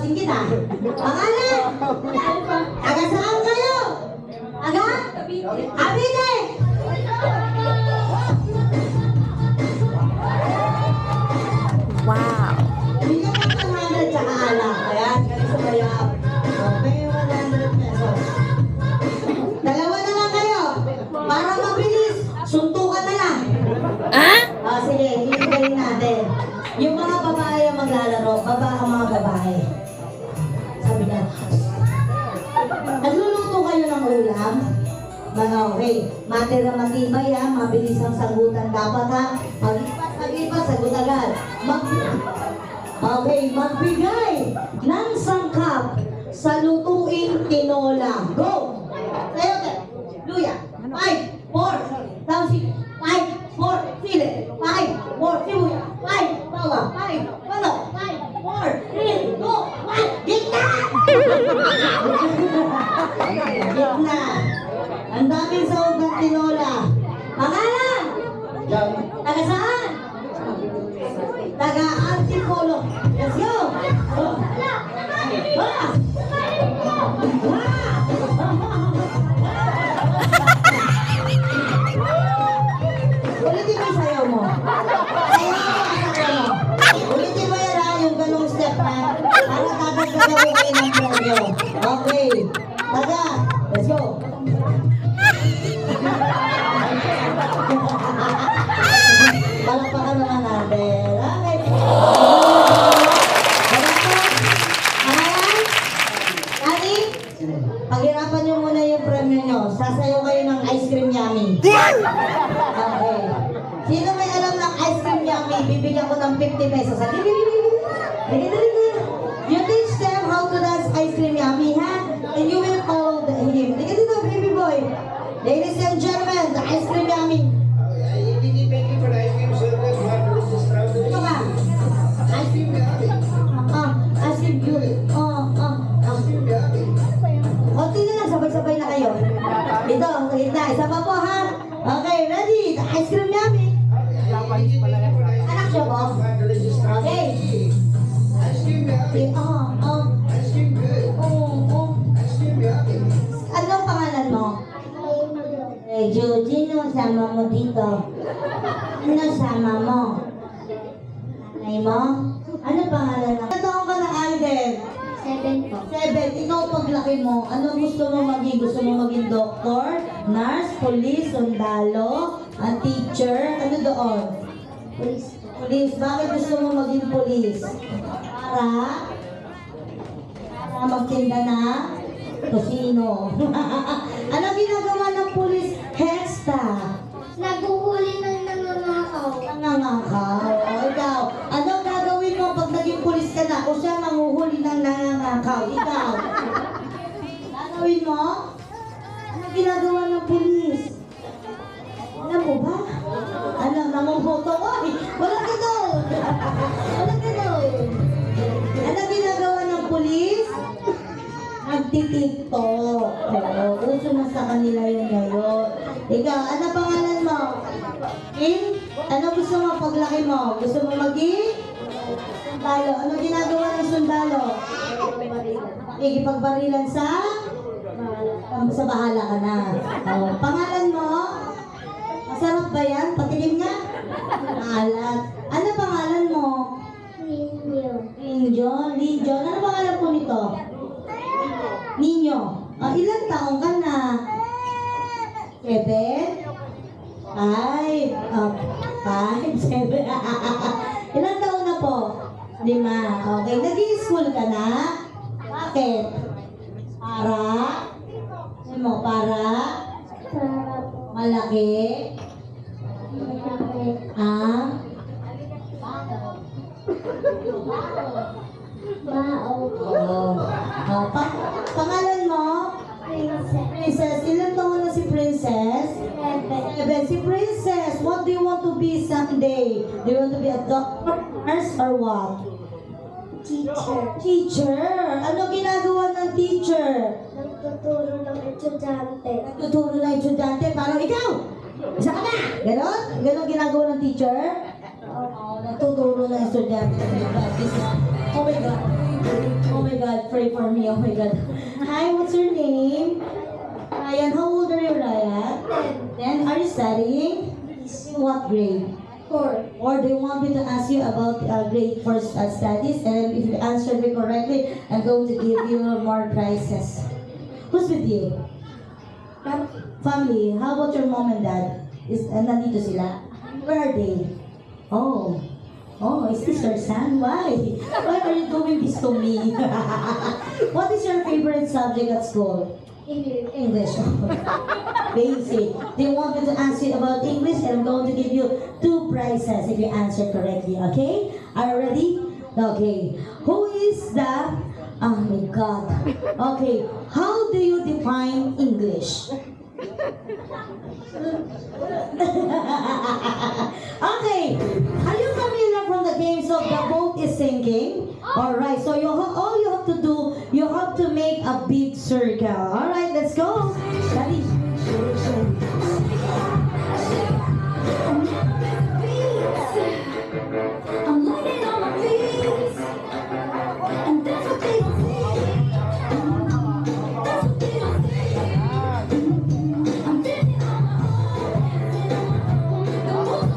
Papansin kita. Pangalan! Taga saan kayo? Taga? Cavite! Wow! Bigyan ko 100 tsaka alak. Ayan, ganun sa bayaw. Okay, 100 pesos. Dalawa na lang kayo. Para mabilis, suntukan na lang. Sige, hihintay natin. Yung mga babae ang maglalaro, ang mga babae. Sabi niya, nagluluto kayo ng ulam? Okay, matira matibay ha, mabilis ang sagutan dapat ha. Mag-ipat, sagot agad. Okay, magbigay ng sangkap sa lutuing tinola. Go! Sayote, luya, 5, 4, tausi, 5, 4, sili, 5, 4, sibuya, 5, bawang, 5, 5, 4, 3, 2, 1, gitna! Gitna. Ang daming sahog ng tinola. Pangalan? Taga saan? Taga Antipolo. Let's go! Ulitin mo yung sayaw mo. Ulitin mo yan ha, yung ganong step na. Para kagad gagawin kayo ng premyo. Okay. Taga, let's go. Palakpakan naman natin. Okay. Daddy, paghirapan nyo muna yung premyo nyo. Sasayaw kayo ng ice cream yummy. Okay. Sino may alam ng ice cream yummy, bibigyan ko ng 50 pesos. You teach them how to dance ice cream yummy, ha? And you will follow him. Look at dito, baby boy. Ladies and gentlemen, the ice cream yummy. Ito ka. Ice cream yummy. Ice cream yummy. Konti na lang, sabay-sabay na kayo. Ito, sa gitna. Isa pa po, ha? Okay, ready? The ice cream yummy. Anak siya po? Okay. Anong pangalan mo? Sino sama mo dito? Ano sama mo? Nanay mo? Ano pangalan mo? Ano taong ka na, Alden? 7 po. 7. Ikaw paglaki mo, ano gusto mo maging? Gusto mo maging doktor, nurse, police, sundalo, teacher? Ano doon? Police. Police. Bakit gusto mo maging police? Para magtinda na tosino. Ano ginagawa ng police? Hesta. Naguhuli ng nanganakaw. Nangangakaw. O ikaw, anong gagawin mo pag naging police ka na? O siya nanguhuli ng nangangakaw? Ikaw. Gagawin mo? Ano ginagawa ng police? Alam mo ba? Ano, namumhoto ko? Walang ganun! Walang ganun! Ano ginagawa ng police? Nagtitiktok. Oo, uso na sa kanila yun ngayon. Ikaw, ano pangalan mo? Ano gusto mo paglaki mo? Gusto mo maging? Sundalo. Ano ginagawa ng sundalo? Ikipagbarilan sa? Sa bahala ka na. Pangalan mo? Masarap ba yan? Patikim nga? Alat. Ano pangalan mo? Linjo. Ano pangalan po nito? Ninyo. Ilang taong ka na? 7? 5? 5? 7? Ilang taon na po? 5. Okay. Nag-i-school ka na? Bakit? Para? Ano mo? Para? Malaki? Pangalan mo? Princess. Ilan taon na si Princess? 7. Si Princess, what do you want to be someday? Do you want to be a doctor, nurse, or what? Teacher. Ano ginagawa ng teacher? Nagtuturo ng estudyante. Nagtuturo ng estudyante. Parang ikaw! Isa ka na! Ganon? Ganon ginagawa ng teacher? Nagtuturo ng estudyante. Oh my God. Oh my God. pray for me. Oh my God. Hi, what's your name? Ryan. How old are you, Ryan? 10. Are you studying? In what grade? 4. Or do you want me to ask you about grade 4 studies? And if you answer me correctly, I'm going to give you more prizes. Who's with you? Family. How about your mom and dad? Nandito sila? Where are they? Oh. Oh, is this your son? Why? Why are you doing this to me? What is your favorite subject at school? English. Basic. They want me to ask you about English and I'm going to give you 2 prizes if you answer correctly. Okay? Are you ready? Okay. Who is the... Oh my God. Okay. How do you define English? Okay. Are you familiar from the games of the boat is sinking? Alright, so all you have to do, you have to make a big circle. Alright, let's go. Daddy. I'm landing on my feet, and that's what they don't see. That's what they don't see. I'm standing on my own.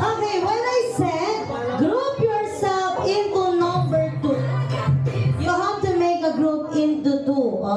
Okay, when I said group yourself into number 2, you have to make a group into 2,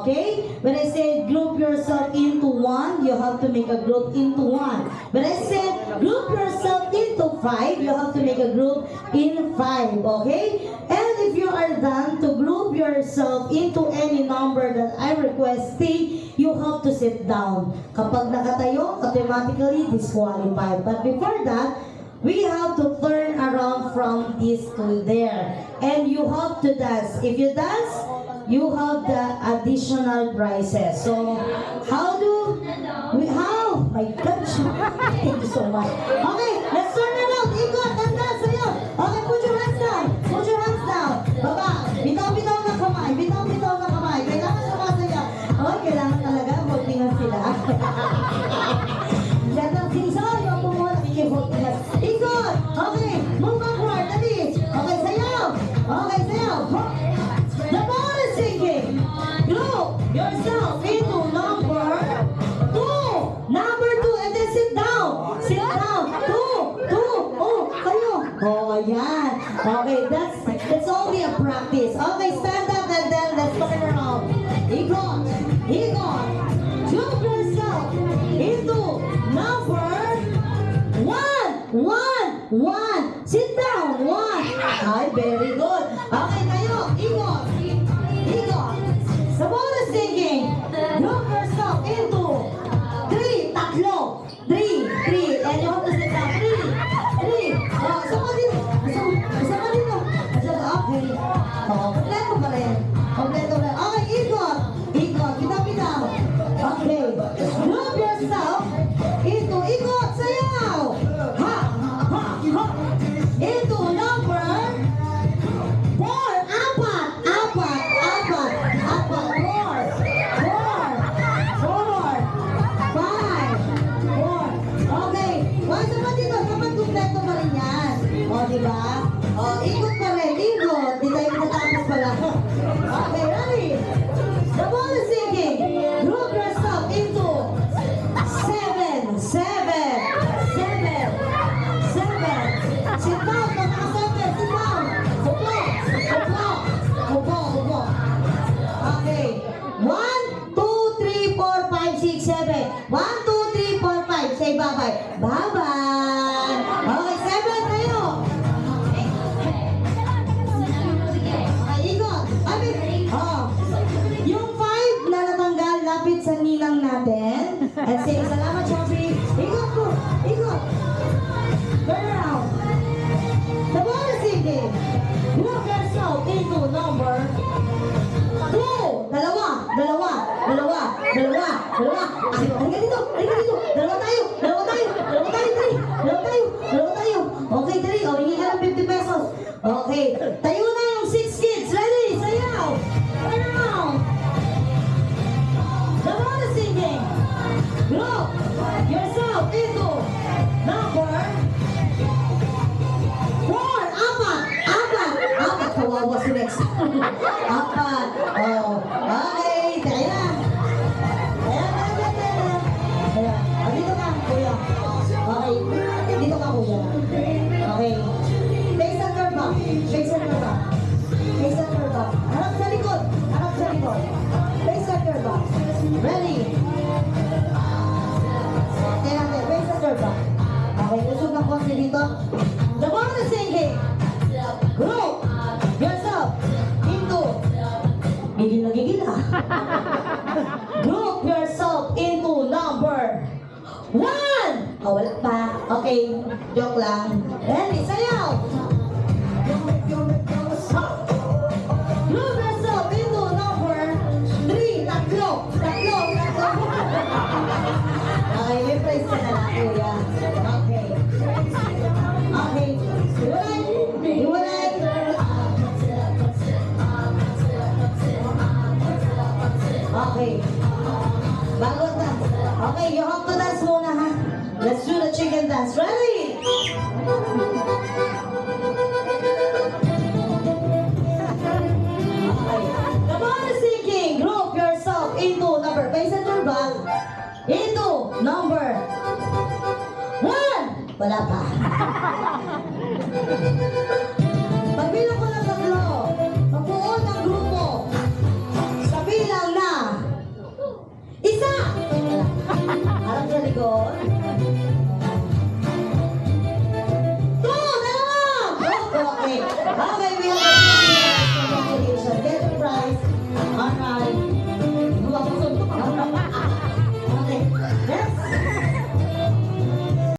okay? When I said group yourself into 1, you have to make a group into 1. When I said group yourself into 5, you have to make a group in 5, okay? And if you are done to group yourself into any number that I'm requesting, you have to sit down. Kapag nakatayo, automatically disqualified. But before that, we have to turn around from this to there. And you have to dance. If you dance, you have the additional prizes. So, how? My gosh. Thank you so much. Okay, let's turn around. Ikot, tanda sa'yo. Okay, put your hands down. Put your hands down. Baba, bitaw-bitaw na kamay. Bitaw-bitaw na kamay. Kailangan sumasaya. Okay, kailangan talaga. Magtingan sila. Ganda, sinisaw. Yung pumula. Ikot. Okay, move backward. Dali. Okay, sayaw. Okay, sayaw. The ball is sinking. Group yourself into number 2. Number 2, and then sit down. Sit down. 2. Oh, kayo. Oh, yan. Okay, that's only a practice. Okay, stand up and then let's turn around. Ikot. Group yourself into number 1. Sit down. 1. Ay, very good. Okay, kayo. Ikot. The ball is sinking. Group yourself into 3. Tatlo. 3. And you have to sit down. 3. Oh, sama dito. Okay. Oh, kompleto pa rin. Okay, ikot. Bitaw-bitaw. Okay. Group yourself into ikot. Sayaw. Ha. Into number 4. Apat. 4. Okay. Wag naman dito. Dapat kumpleto pa rin yan. O, diba? O, ikot pa rin. Di tayo matatapos pala. Okay, ready? The ball is sinking. Group yourself into 7. Sit down. Nakaka-7. Sit down. Upo. Okay. 1, 2, 3, 4, 5, 6, 7. 1, 2, 3, 4, 5. Say bye-bye. Bye-bye. Okay, 7 tayo. Okay, ikot. Yung 5 na natanggal, lapit sa ninang natin. And say, salamat, Choppy. Ikot. Turn around. The ball is sinking. Group yourself into number 2. Dalawa. Halika dito. Dalawa tayo. Okay, 3. O, hingi ka ng 50 pesos. Okay. Tayo na yung 6 kids. Ready? Sayaw. Turn around. The ball is sinking. Group yourself into number 4. Apat. Apat. Oh. Okay. Kaya na. Ayan. Ah, dito ka, kuya. Okay. Dito ka, kuya. Okay. Face and curve back. Face and curve back. Face and curve back. Harap sa likod. Harap sa likod. Face and curve back. Ready? Kaya natin. Face and curve back. Okay. Usog ng konti dito. The ball is sinking. Group yourself into. Gigil na gigil ah. Group yourself into number 1. Oh, wala pa. Okay, joke lang. Ready, sayaw! Group yourself into number 3. Tatlo. Okay, may praise ka na lang, kuya. Okay. Okay. Hiwalay. Okay. Bago dance. Okay, you have to dance muna ha. Let's do the chicken dance. Ready? Okay. The ball is sinking. Group yourself into number. Face and your back. Into number 1. Wala pa. Pagbilang ko ng tatlo, magbuo ng grupo. Sa bilang na 1. Harap sa likod.